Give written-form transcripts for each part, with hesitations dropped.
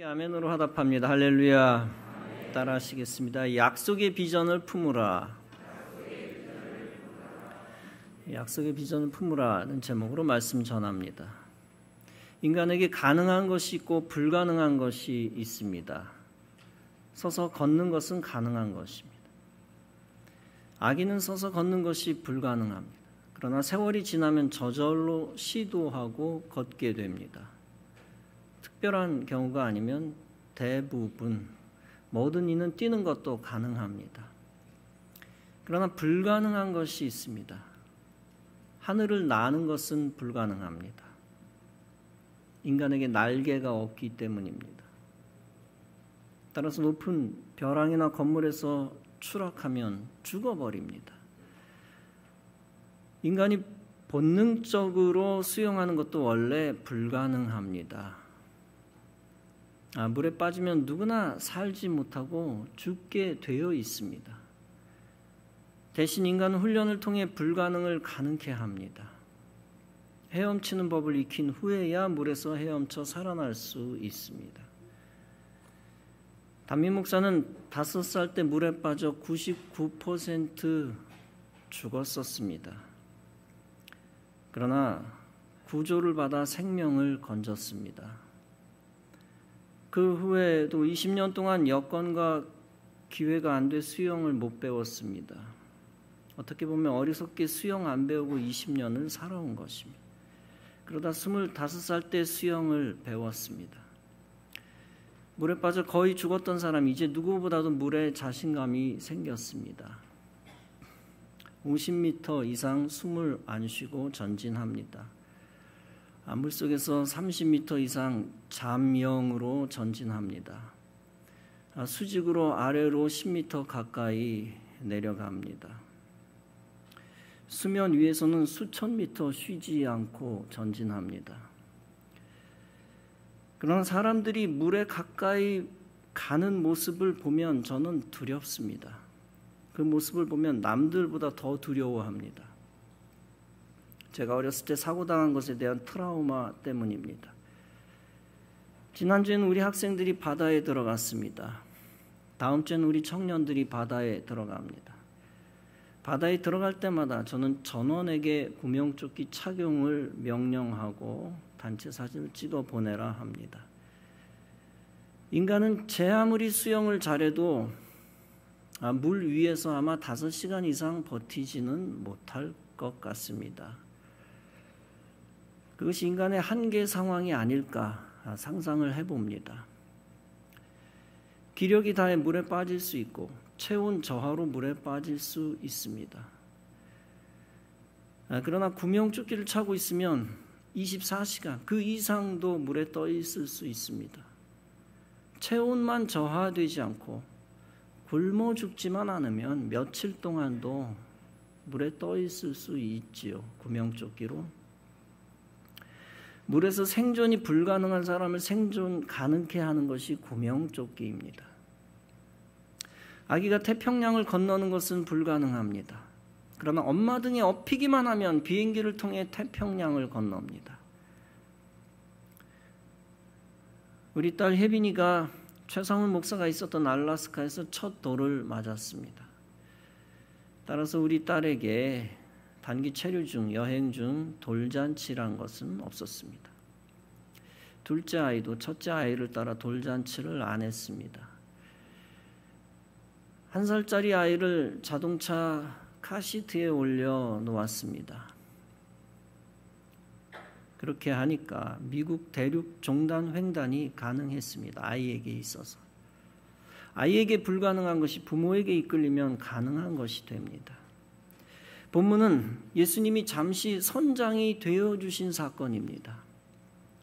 아멘으로 화답합니다. 할렐루야. 따라하시겠습니다. 약속의 비전을 품으라. 약속의 비전을 품으라는 제목으로 말씀 전합니다. 인간에게 가능한 것이 있고 불가능한 것이 있습니다. 서서 걷는 것은 가능한 것입니다. 아기는 서서 걷는 것이 불가능합니다. 그러나 세월이 지나면 저절로 시도하고 걷게 됩니다. 특별한 경우가 아니면 대부분 모든 이는 뛰는 것도 가능합니다. 그러나 불가능한 것이 있습니다. 하늘을 나는 것은 불가능합니다. 인간에게 날개가 없기 때문입니다. 따라서 높은 벼랑이나 건물에서 추락하면 죽어버립니다. 인간이 본능적으로 수영하는 것도 원래 불가능합니다. 물에 빠지면 누구나 살지 못하고 죽게 되어 있습니다. 대신 인간은 훈련을 통해 불가능을 가능케 합니다. 헤엄치는 법을 익힌 후에야 물에서 헤엄쳐 살아날 수 있습니다. 담임 목사는 5살 때 물에 빠져 99% 죽었었습니다. 그러나 구조를 받아 생명을 건졌습니다. 그 후에도 20년 동안 여건과 기회가 안 돼 수영을 못 배웠습니다. 어떻게 보면 어리석게 수영 안 배우고 20년을 살아온 것입니다. 그러다 25살 때 수영을 배웠습니다. 물에 빠져 거의 죽었던 사람이 이제 누구보다도 물에 자신감이 생겼습니다. 50m 이상 숨을 안 쉬고 전진합니다. 물속에서 30m 이상 잠영으로 전진합니다. 수직으로 아래로 10m 가까이 내려갑니다. 수면 위에서는 수천 미터 쉬지 않고 전진합니다. 그러나 사람들이 물에 가까이 가는 모습을 보면 저는 두렵습니다. 그 모습을 보면 남들보다 더 두려워합니다. 제가 어렸을 때 사고당한 것에 대한 트라우마 때문입니다. 지난주에는 우리 학생들이 바다에 들어갔습니다. 다음 주에는 우리 청년들이 바다에 들어갑니다. 바다에 들어갈 때마다 저는 전원에게 구명조끼 착용을 명령하고 단체 사진을 찍어 보내라 합니다. 인간은 제 아무리 수영을 잘해도 물 위에서 아마 5시간 이상 버티지는 못할 것 같습니다. 그것이 인간의 한계 상황이 아닐까 상상을 해봅니다. 기력이 다해 물에 빠질 수 있고 체온 저하로 물에 빠질 수 있습니다. 그러나 구명조끼를 차고 있으면 24시간 그 이상도 물에 떠 있을 수 있습니다. 체온만 저하되지 않고 굶어 죽지만 않으면 며칠 동안도 물에 떠 있을 수 있지요. 구명조끼로. 물에서 생존이 불가능한 사람을 생존 가능케 하는 것이 구명조끼입니다. 아기가 태평양을 건너는 것은 불가능합니다. 그러나 엄마 등에 업히기만 하면 비행기를 통해 태평양을 건넙니다. 우리 딸 혜빈이가 최상훈 목사가 있었던 알래스카에서 첫 돌을 맞았습니다. 따라서 우리 딸에게 단기 체류 중, 여행 중 돌잔치란 것은 없었습니다. 둘째 아이도 첫째 아이를 따라 돌잔치를 안 했습니다. 1살짜리 아이를 자동차 카시트에 올려 놓았습니다. 그렇게 하니까 미국 대륙 종단 횡단이 가능했습니다. 아이에게 있어서. 아이에게 불가능한 것이 부모에게 이끌리면 가능한 것이 됩니다. 본문은 예수님이 잠시 선장이 되어주신 사건입니다.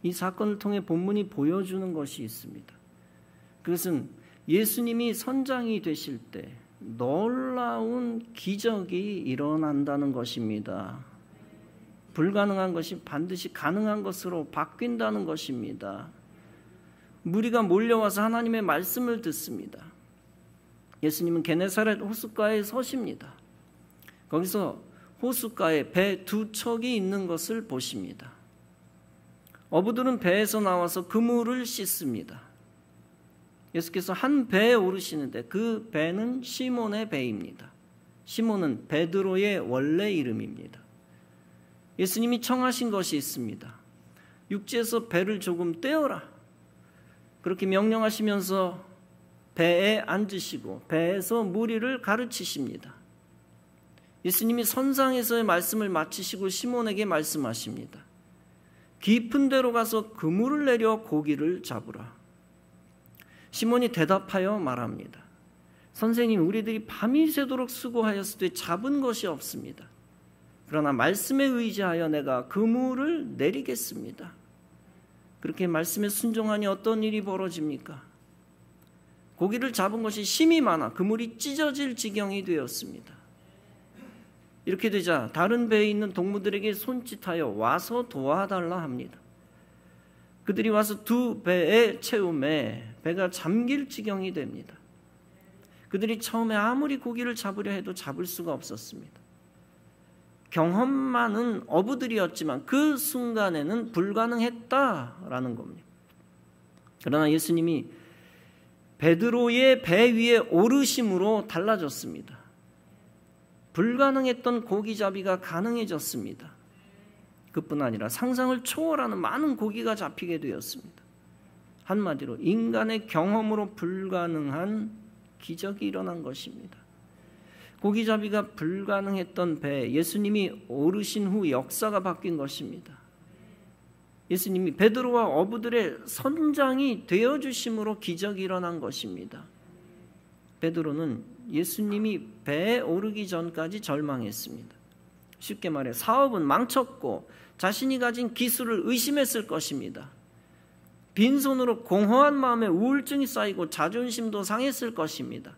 이 사건을 통해 본문이 보여주는 것이 있습니다. 그것은 예수님이 선장이 되실 때 놀라운 기적이 일어난다는 것입니다. 불가능한 것이 반드시 가능한 것으로 바뀐다는 것입니다. 무리가 몰려와서 하나님의 말씀을 듣습니다. 예수님은 게네사렛 호숫가에 서십니다. 거기서 호숫가에 배 2척이 있는 것을 보십니다. 어부들은 배에서 나와서 그물을 씻습니다. 예수께서 한 배에 오르시는데 그 배는 시몬의 배입니다. 시몬은 베드로의 원래 이름입니다. 예수님이 청하신 것이 있습니다. 육지에서 배를 조금 떼어라. 그렇게 명령하시면서 배에 앉으시고 배에서 무리를 가르치십니다. 예수님이 선상에서의 말씀을 마치시고 시몬에게 말씀하십니다. 깊은 데로 가서 그물을 내려 고기를 잡으라. 시몬이 대답하여 말합니다. 선생님, 우리들이 밤이 새도록 수고하였으되 잡은 것이 없습니다. 그러나 말씀에 의지하여 내가 그물을 내리겠습니다. 그렇게 말씀에 순종하니 어떤 일이 벌어집니까? 고기를 잡은 것이 심이 많아 그물이 찢어질 지경이 되었습니다. 이렇게 되자 다른 배에 있는 동무들에게 손짓하여 와서 도와달라 합니다. 그들이 와서 두 배의 채움에 배가 잠길 지경이 됩니다. 그들이 처음에 아무리 고기를 잡으려 해도 잡을 수가 없었습니다. 경험 많은 어부들이었지만 그 순간에는 불가능했다라는 겁니다. 그러나 예수님이 베드로의 배 위에 오르심으로 달라졌습니다. 불가능했던 고기잡이가 가능해졌습니다. 그뿐 아니라 상상을 초월하는 많은 고기가 잡히게 되었습니다. 한마디로 인간의 경험으로 불가능한 기적이 일어난 것입니다. 고기잡이가 불가능했던 배에 예수님이 오르신 후 역사가 바뀐 것입니다. 예수님이 베드로와 어부들의 선장이 되어주심으로 기적이 일어난 것입니다. 베드로는 예수님이 배에 오르기 전까지 절망했습니다. 쉽게 말해 사업은 망쳤고 자신이 가진 기술을 의심했을 것입니다. 빈손으로 공허한 마음에 우울증이 쌓이고 자존심도 상했을 것입니다.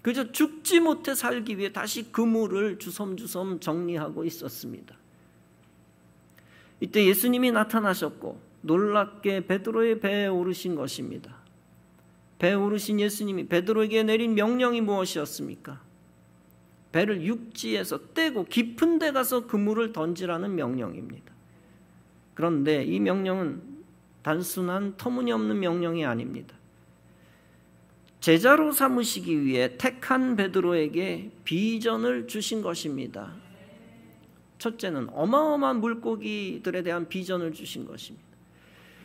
그저 죽지 못해 살기 위해 다시 그물을 주섬주섬 정리하고 있었습니다. 이때 예수님이 나타나셨고 놀랍게 베드로의 배에 오르신 것입니다. 배에 오르신 예수님이 베드로에게 내린 명령이 무엇이었습니까? 배를 육지에서 떼고 깊은 데 가서 그물을 던지라는 명령입니다. 그런데 이 명령은 단순한 터무니없는 명령이 아닙니다. 제자로 삼으시기 위해 택한 베드로에게 비전을 주신 것입니다. 첫째는 어마어마한 물고기들에 대한 비전을 주신 것입니다.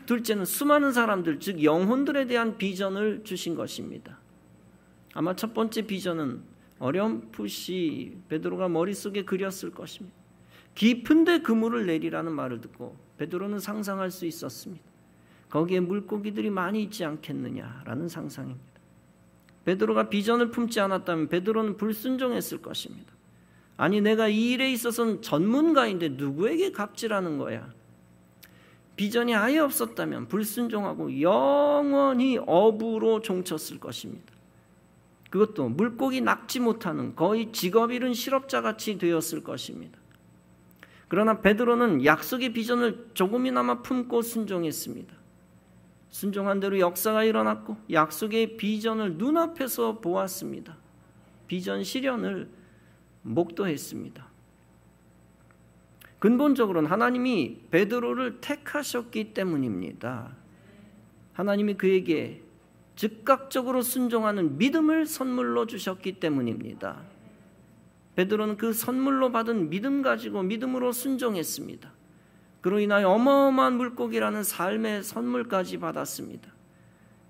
둘째는 수많은 사람들, 즉 영혼들에 대한 비전을 주신 것입니다. 아마 첫 번째 비전은 어렴풋이 베드로가 머릿속에 그렸을 것입니다. 깊은 데 그물을 내리라는 말을 듣고 베드로는 상상할 수 있었습니다. 거기에 물고기들이 많이 있지 않겠느냐라는 상상입니다. 베드로가 비전을 품지 않았다면 베드로는 불순종했을 것입니다. 아니, 내가 이 일에 있어서는 전문가인데 누구에게 갑질하는 거야? 비전이 아예 없었다면 불순종하고 영원히 어부로 종쳤을 것입니다. 그것도 물고기 낚지 못하는 거의 직업 잃은 실업자같이 되었을 것입니다. 그러나 베드로는 약속의 비전을 조금이나마 품고 순종했습니다. 순종한 대로 역사가 일어났고 약속의 비전을 눈앞에서 보았습니다. 비전 실현을 목도했습니다. 근본적으로는 하나님이 베드로를 택하셨기 때문입니다. 하나님이 그에게 즉각적으로 순종하는 믿음을 선물로 주셨기 때문입니다. 베드로는 그 선물로 받은 믿음 가지고 믿음으로 순종했습니다. 그로 인하여 어마어마한 물고기라는 삶의 선물까지 받았습니다.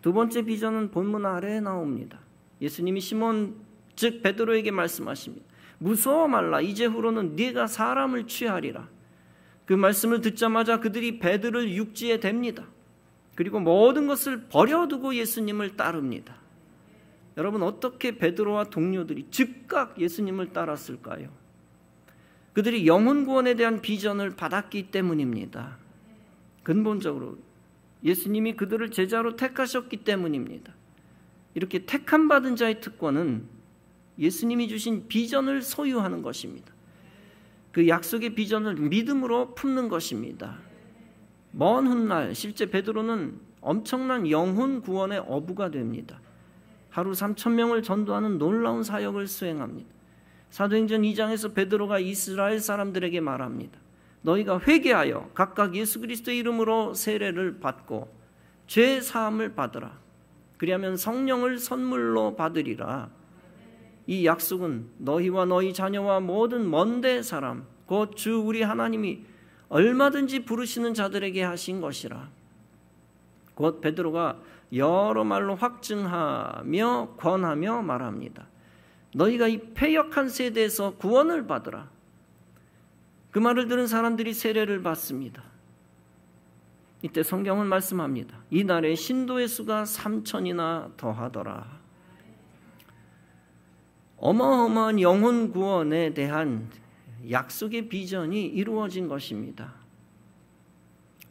두 번째 비전은 본문 아래에 나옵니다. 예수님이 시몬 즉 베드로에게 말씀하십니다. 무서워 말라. 이제후로는 네가 사람을 취하리라. 그 말씀을 듣자마자 그들이 배들을 육지에 댑니다. 그리고 모든 것을 버려두고 예수님을 따릅니다. 여러분, 어떻게 베드로와 동료들이 즉각 예수님을 따랐을까요? 그들이 영혼 구원에 대한 비전을 받았기 때문입니다. 근본적으로 예수님이 그들을 제자로 택하셨기 때문입니다. 이렇게 택함 받은 자의 특권은 예수님이 주신 비전을 소유하는 것입니다. 그 약속의 비전을 믿음으로 품는 것입니다. 먼 훗날 실제 베드로는 엄청난 영혼 구원의 어부가 됩니다. 하루 3,000명을 전도하는 놀라운 사역을 수행합니다. 사도행전 2장에서 베드로가 이스라엘 사람들에게 말합니다. 너희가 회개하여 각각 예수 그리스도의 이름으로 세례를 받고 죄 사함을 받으라. 그리하면 성령을 선물로 받으리라. 이 약속은 너희와 너희 자녀와 모든 먼데 사람 곧 주 우리 하나님이 얼마든지 부르시는 자들에게 하신 것이라. 곧 베드로가 여러 말로 확증하며 권하며 말합니다. 너희가 이 패역한 세대에서 구원을 받으라. 그 말을 들은 사람들이 세례를 받습니다. 이때 성경은 말씀합니다. 이날에 신도의 수가 3,000이나 더하더라. 어마어마한 영혼 구원에 대한 약속의 비전이 이루어진 것입니다.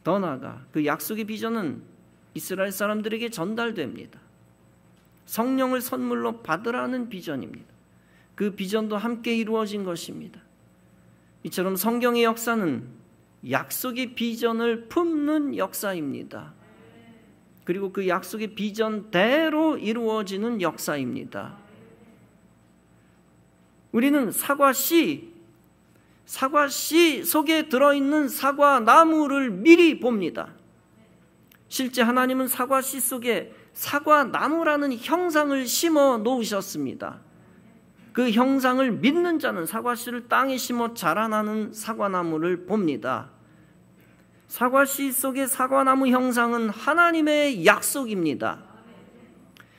더 나아가 그 약속의 비전은 이스라엘 사람들에게 전달됩니다. 성령을 선물로 받으라는 비전입니다. 그 비전도 함께 이루어진 것입니다. 이처럼 성경의 역사는 약속의 비전을 품는 역사입니다. 그리고 그 약속의 비전대로 이루어지는 역사입니다. 우리는 사과씨 속에 들어있는 사과나무를 미리 봅니다. 실제 하나님은 사과씨 속에 사과나무라는 형상을 심어 놓으셨습니다. 그 형상을 믿는 자는 사과씨를 땅에 심어 자라나는 사과나무를 봅니다. 사과씨 속의 사과나무 형상은 하나님의 약속입니다.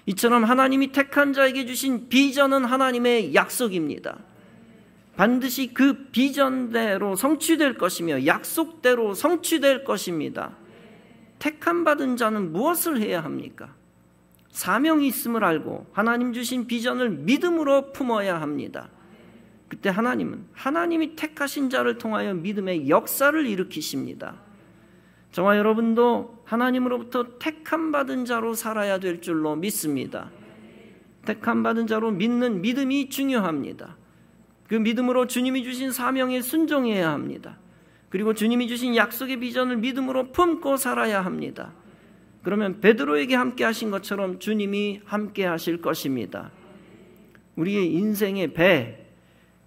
이처럼 하나님이 택한 자에게 주신 비전은 하나님의 약속입니다. 반드시 그 비전대로 성취될 것이며 약속대로 성취될 것입니다. 택함 받은 자는 무엇을 해야 합니까? 사명이 있음을 알고 하나님 주신 비전을 믿음으로 품어야 합니다. 그때 하나님은 하나님이 택하신 자를 통하여 믿음의 역사를 일으키십니다. 저와 여러분도 하나님으로부터 택함 받은 자로 살아야 될 줄로 믿습니다. 택함 받은 자로 믿는 믿음이 중요합니다. 그 믿음으로 주님이 주신 사명에 순종해야 합니다. 그리고 주님이 주신 약속의 비전을 믿음으로 품고 살아야 합니다. 그러면 베드로에게 함께 하신 것처럼 주님이 함께 하실 것입니다. 우리의 인생의 배,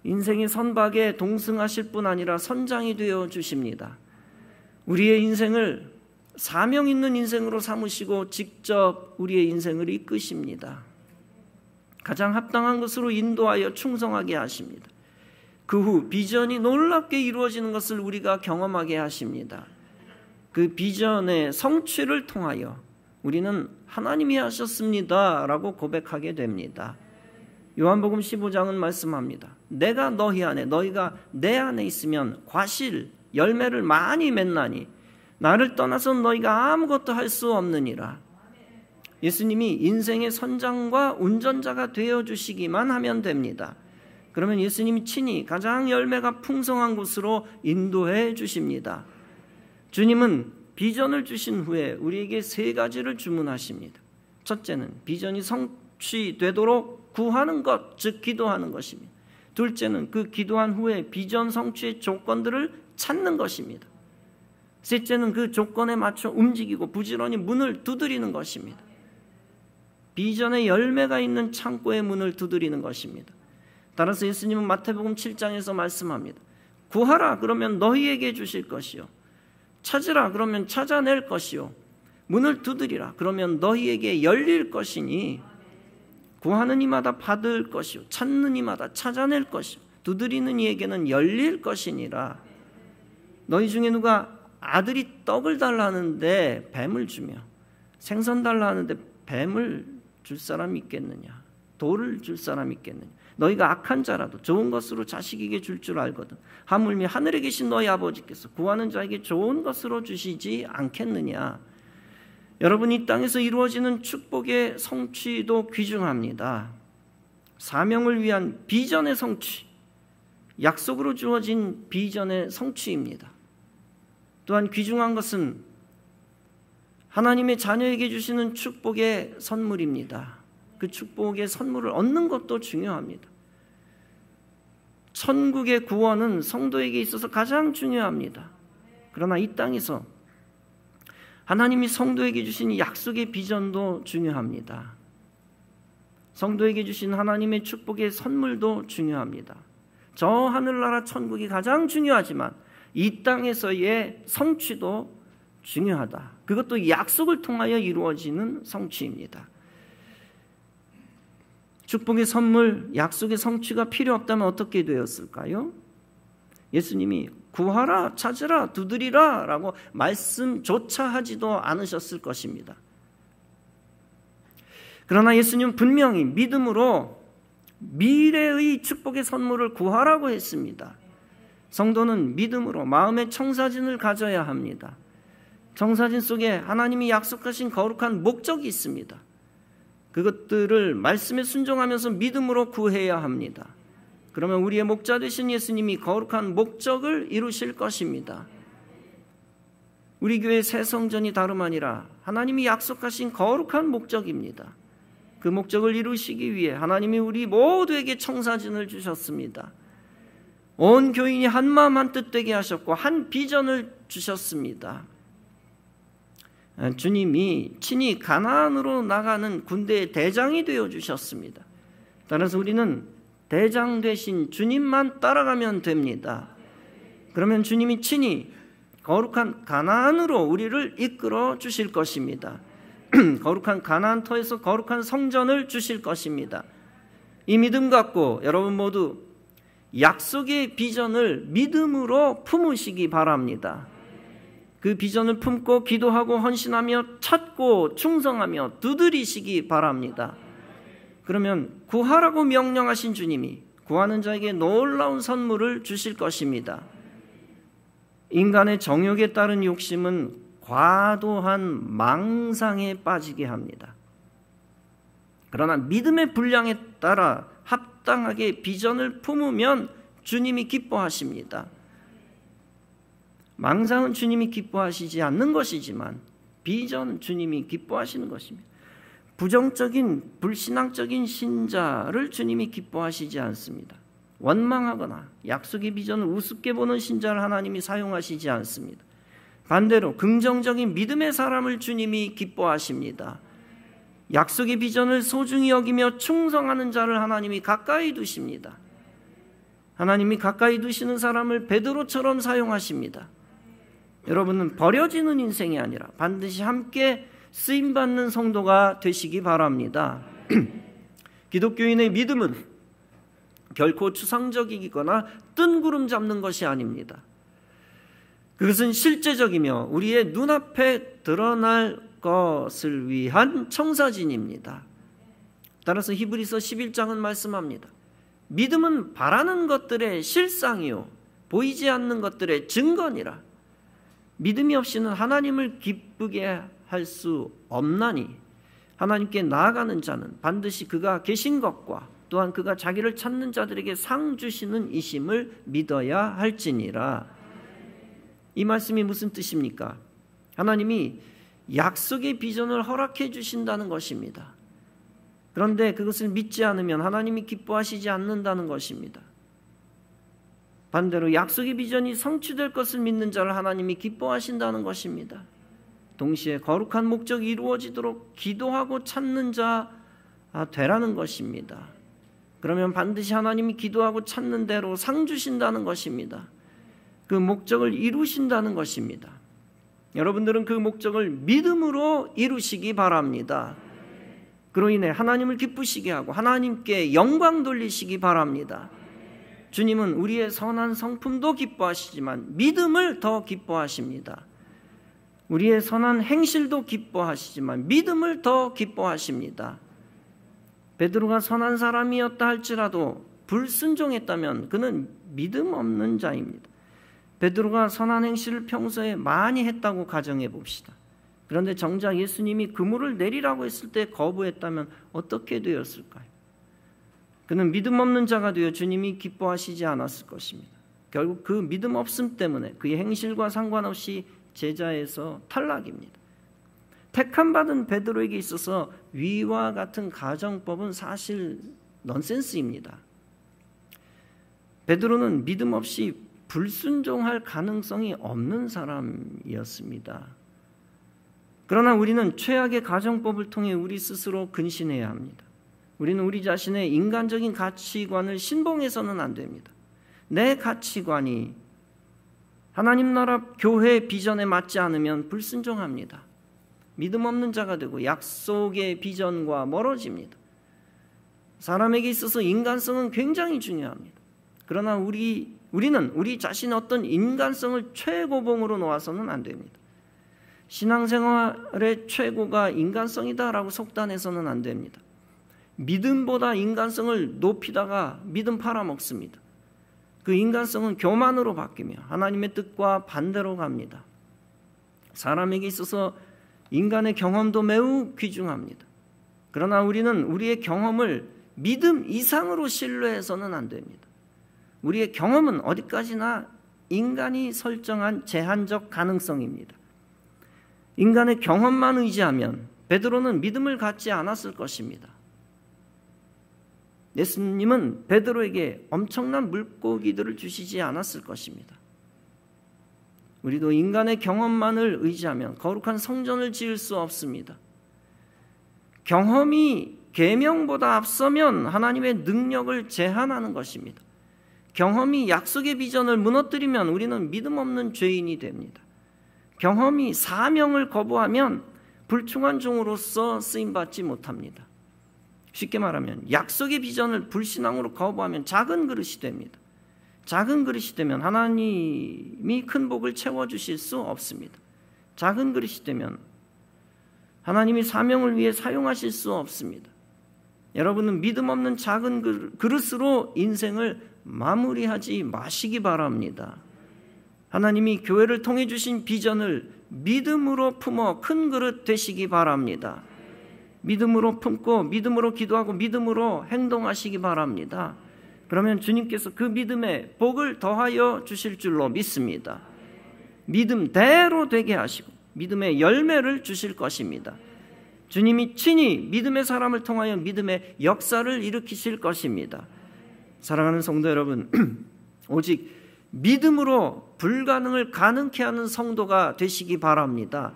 인생의 선박에 동승하실 뿐 아니라 선장이 되어 주십니다. 우리의 인생을 사명 있는 인생으로 삼으시고 직접 우리의 인생을 이끄십니다. 가장 합당한 것으로 인도하여 충성하게 하십니다. 그 후 비전이 놀랍게 이루어지는 것을 우리가 경험하게 하십니다. 그 비전의 성취를 통하여 우리는 하나님이 하셨습니다 라고 고백하게 됩니다. 요한복음 15장은 말씀합니다. 내가 너희 안에 너희가 내 안에 있으면 과실 열매를 많이 맺나니 나를 떠나서 너희가 아무것도 할 수 없느니라. 예수님이 인생의 선장과 운전자가 되어주시기만 하면 됩니다. 그러면 예수님이 친히 가장 열매가 풍성한 곳으로 인도해 주십니다. 주님은 비전을 주신 후에 우리에게 3가지를 주문하십니다. 첫째는 비전이 성취되도록 구하는 것, 즉 기도하는 것입니다. 둘째는 그 기도한 후에 비전 성취의 조건들을 찾는 것입니다. 셋째는 그 조건에 맞춰 움직이고 부지런히 문을 두드리는 것입니다. 비전의 열매가 있는 창고의 문을 두드리는 것입니다. 따라서 예수님은 마태복음 7장에서 말씀합니다. 구하라 그러면 너희에게 주실 것이요 찾으라 그러면 찾아낼 것이요 문을 두드리라 그러면 너희에게 열릴 것이니 구하는 이마다 받을 것이요 찾는 이마다 찾아낼 것이요 두드리는 이에게는 열릴 것이니라. 너희 중에 누가 아들이 떡을 달라 하는데 뱀을 주며 생선 달라 하는데 뱀을 줄 사람이 있겠느냐? 돌을 줄 사람이 있겠느냐? 너희가 악한 자라도 좋은 것으로 자식에게 줄 줄 알거든 하물며 하늘에 계신 너희 아버지께서 구하는 자에게 좋은 것으로 주시지 않겠느냐? 여러분, 이 땅에서 이루어지는 축복의 성취도 귀중합니다. 사명을 위한 비전의 성취, 약속으로 주어진 비전의 성취입니다. 또한 귀중한 것은 하나님의 자녀에게 주시는 축복의 선물입니다. 그 축복의 선물을 얻는 것도 중요합니다. 천국의 구원은 성도에게 있어서 가장 중요합니다. 그러나 이 땅에서 하나님이 성도에게 주신 약속의 비전도 중요합니다. 성도에게 주신 하나님의 축복의 선물도 중요합니다. 저 하늘나라 천국이 가장 중요하지만 이 땅에서의 성취도 중요하다. 그것도 약속을 통하여 이루어지는 성취입니다. 축복의 선물, 약속의 성취가 필요 없다면 어떻게 되었을까요? 예수님이 구하라, 찾으라, 두드리라 라고 말씀조차 하지도 않으셨을 것입니다. 그러나 예수님은 분명히 믿음으로 미래의 축복의 선물을 구하라고 했습니다. 성도는 믿음으로 마음의 청사진을 가져야 합니다. 청사진 속에 하나님이 약속하신 거룩한 목적이 있습니다. 그것들을 말씀에 순종하면서 믿음으로 구해야 합니다. 그러면 우리의 목자 되신 예수님이 거룩한 목적을 이루실 것입니다. 우리 교회 새 성전이 다름 아니라 하나님이 약속하신 거룩한 목적입니다. 그 목적을 이루시기 위해 하나님이 우리 모두에게 청사진을 주셨습니다. 온 교인이 한 마음 한 뜻 되게 하셨고 한 비전을 주셨습니다. 주님이 친히 가나안으로 나가는 군대의 대장이 되어 주셨습니다. 따라서 우리는 대장 되신 주님만 따라가면 됩니다. 그러면 주님이 친히 거룩한 가나안으로 우리를 이끌어 주실 것입니다. 거룩한 가나안 터에서 거룩한 성전을 주실 것입니다. 이 믿음 갖고 여러분 모두 약속의 비전을 믿음으로 품으시기 바랍니다. 그 비전을 품고 기도하고 헌신하며 찾고 충성하며 두드리시기 바랍니다. 그러면 구하라고 명령하신 주님이 구하는 자에게 놀라운 선물을 주실 것입니다. 인간의 정욕에 따른 욕심은 과도한 망상에 빠지게 합니다. 그러나 믿음의 분량에 따라 합당하게 비전을 품으면 주님이 기뻐하십니다. 망상은 주님이 기뻐하시지 않는 것이지만 비전은 주님이 기뻐하시는 것입니다. 부정적인 불신앙적인 신자를 주님이 기뻐하시지 않습니다. 원망하거나 약속의 비전을 우습게 보는 신자를 하나님이 사용하시지 않습니다. 반대로 긍정적인 믿음의 사람을 주님이 기뻐하십니다. 약속의 비전을 소중히 여기며 충성하는 자를 하나님이 가까이 두십니다. 하나님이 가까이 두시는 사람을 베드로처럼 사용하십니다. 여러분은 버려지는 인생이 아니라 반드시 함께 쓰임받는 성도가 되시기 바랍니다. 기독교인의 믿음은 결코 추상적이거나 뜬구름 잡는 것이 아닙니다. 그것은 실제적이며 우리의 눈앞에 드러날 것을 위한 청사진입니다. 따라서 히브리서 11장은 말씀합니다. 믿음은 바라는 것들의 실상이요 보이지 않는 것들의 증거니라. 믿음이 없이는 하나님을 기쁘게 할 수 없나니 하나님께 나아가는 자는 반드시 그가 계신 것과 또한 그가 자기를 찾는 자들에게 상 주시는 이심을 믿어야 할지니라. 이 말씀이 무슨 뜻입니까? 하나님이 약속의 비전을 허락해 주신다는 것입니다. 그런데 그것을 믿지 않으면 하나님이 기뻐하시지 않는다는 것입니다. 반대로 약속의 비전이 성취될 것을 믿는 자를 하나님이 기뻐하신다는 것입니다. 동시에 거룩한 목적이 이루어지도록 기도하고 찾는 자 되라는 것입니다. 그러면 반드시 하나님이 기도하고 찾는 대로 상 주신다는 것입니다. 그 목적을 이루신다는 것입니다. 여러분들은 그 목적을 믿음으로 이루시기 바랍니다. 그로 인해 하나님을 기쁘시게 하고 하나님께 영광 돌리시기 바랍니다. 주님은 우리의 선한 성품도 기뻐하시지만 믿음을 더 기뻐하십니다. 우리의 선한 행실도 기뻐하시지만 믿음을 더 기뻐하십니다. 베드로가 선한 사람이었다 할지라도 불순종했다면 그는 믿음 없는 자입니다. 베드로가 선한 행실을 평소에 많이 했다고 가정해 봅시다. 그런데 정작 예수님이 그물을 내리라고 했을 때 거부했다면 어떻게 되었을까요? 그는 믿음 없는 자가 되어 주님이 기뻐하시지 않았을 것입니다. 결국 그 믿음 없음 때문에 그의 행실과 상관없이 제자에서 탈락입니다. 택함받은 베드로에게 있어서 위와 같은 가정법은 사실 넌센스입니다. 베드로는 믿음 없이 불순종할 가능성이 없는 사람이었습니다. 그러나 우리는 최악의 가정법을 통해 우리 스스로 근신해야 합니다. 우리는 우리 자신의 인간적인 가치관을 신봉해서는 안 됩니다. 내 가치관이 하나님 나라 교회 비전에 맞지 않으면 불순종합니다. 믿음 없는 자가 되고 약속의 비전과 멀어집니다. 사람에게 있어서 인간성은 굉장히 중요합니다. 그러나 우리는 우리 자신의 어떤 인간성을 최고봉으로 놓아서는 안 됩니다. 신앙생활의 최고가 인간성이다라고 속단해서는 안 됩니다. 믿음보다 인간성을 높이다가 믿음 팔아먹습니다. 그 인간성은 교만으로 바뀌며 하나님의 뜻과 반대로 갑니다. 사람에게 있어서 인간의 경험도 매우 귀중합니다. 그러나 우리는 우리의 경험을 믿음 이상으로 신뢰해서는 안 됩니다. 우리의 경험은 어디까지나 인간이 설정한 제한적 가능성입니다. 인간의 경험만 의지하면 베드로는 믿음을 갖지 않았을 것입니다. 예수님은 베드로에게 엄청난 물고기들을 주시지 않았을 것입니다. 우리도 인간의 경험만을 의지하면 거룩한 성전을 지을 수 없습니다. 경험이 계명보다 앞서면 하나님의 능력을 제한하는 것입니다. 경험이 약속의 비전을 무너뜨리면 우리는 믿음 없는 죄인이 됩니다. 경험이 사명을 거부하면 불충한 종으로서 쓰임받지 못합니다. 쉽게 말하면 약속의 비전을 불신앙으로 거부하면 작은 그릇이 됩니다. 작은 그릇이 되면 하나님이 큰 복을 채워주실 수 없습니다. 작은 그릇이 되면 하나님이 사명을 위해 사용하실 수 없습니다. 여러분은 믿음 없는 작은 그릇으로 인생을 마무리하지 마시기 바랍니다. 하나님이 교회를 통해 주신 비전을 믿음으로 품어 큰 그릇 되시기 바랍니다. 믿음으로 품고 믿음으로 기도하고 믿음으로 행동하시기 바랍니다. 그러면 주님께서 그 믿음에 복을 더하여 주실 줄로 믿습니다. 믿음대로 되게 하시고 믿음의 열매를 주실 것입니다. 주님이 친히 믿음의 사람을 통하여 믿음의 역사를 일으키실 것입니다. 사랑하는 성도 여러분, 오직 믿음으로 불가능을 가능케 하는 성도가 되시기 바랍니다.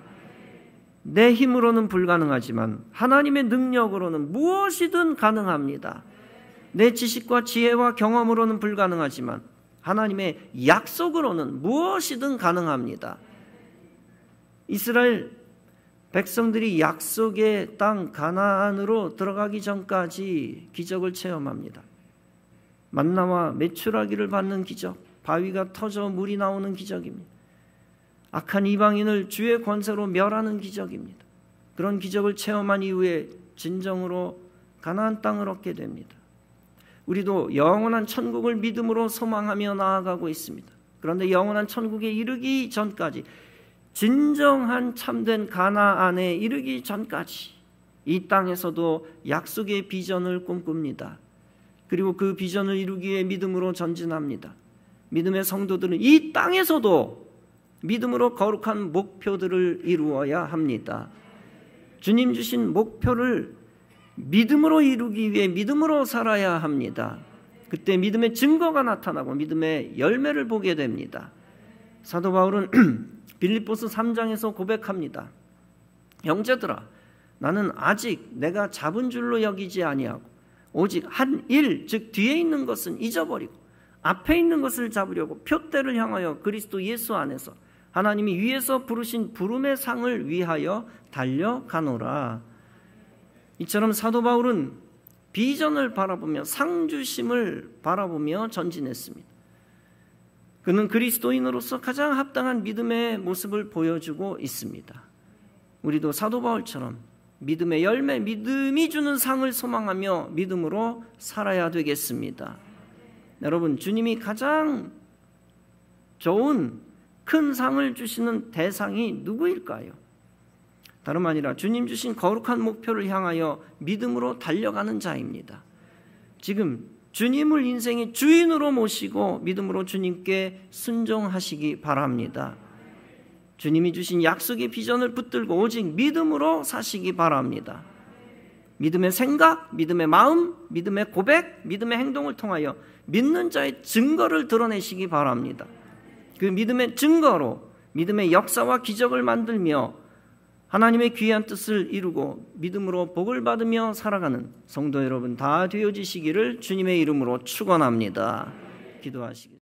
내 힘으로는 불가능하지만 하나님의 능력으로는 무엇이든 가능합니다. 내 지식과 지혜와 경험으로는 불가능하지만 하나님의 약속으로는 무엇이든 가능합니다. 이스라엘 백성들이 약속의 땅 가나안으로 들어가기 전까지 기적을 체험합니다. 만나와 메추라기를 받는 기적, 바위가 터져 물이 나오는 기적입니다. 악한 이방인을 주의 권세로 멸하는 기적입니다. 그런 기적을 체험한 이후에 진정으로 가나안 땅을 얻게 됩니다. 우리도 영원한 천국을 믿음으로 소망하며 나아가고 있습니다. 그런데 영원한 천국에 이르기 전까지, 진정한 참된 가나안에 이르기 전까지 이 땅에서도 약속의 비전을 꿈꿉니다. 그리고 그 비전을 이루기 위해 믿음으로 전진합니다. 믿음의 성도들은 이 땅에서도 믿음으로 거룩한 목표들을 이루어야 합니다. 주님 주신 목표를 믿음으로 이루기 위해 믿음으로 살아야 합니다. 그때 믿음의 증거가 나타나고 믿음의 열매를 보게 됩니다. 사도 바울은 빌립보서 3장에서 고백합니다. 형제들아, 나는 아직 내가 잡은 줄로 여기지 아니하고 오직 한 일, 즉 뒤에 있는 것은 잊어버리고 앞에 있는 것을 잡으려고 표대를 향하여 그리스도 예수 안에서 하나님이 위에서 부르신 부름의 상을 위하여 달려가노라. 이처럼 사도 바울은 비전을 바라보며 상주심을 바라보며 전진했습니다. 그는 그리스도인으로서 가장 합당한 믿음의 모습을 보여주고 있습니다. 우리도 사도 바울처럼 믿음의 열매, 믿음이 주는 상을 소망하며 믿음으로 살아야 되겠습니다. 여러분, 주님이 가장 좋은 큰 상을 주시는 대상이 누구일까요? 다름 아니라 주님 주신 거룩한 목표를 향하여 믿음으로 달려가는 자입니다. 지금 주님을 인생의 주인으로 모시고 믿음으로 주님께 순종하시기 바랍니다. 주님이 주신 약속의 비전을 붙들고 오직 믿음으로 사시기 바랍니다. 믿음의 생각, 믿음의 마음, 믿음의 고백, 믿음의 행동을 통하여 믿는 자의 증거를 드러내시기 바랍니다. 그 믿음의 증거로 믿음의 역사와 기적을 만들며 하나님의 귀한 뜻을 이루고 믿음으로 복을 받으며 살아가는 성도 여러분 다 되어지시기를 주님의 이름으로 축원합니다. 기도하시겠습니다.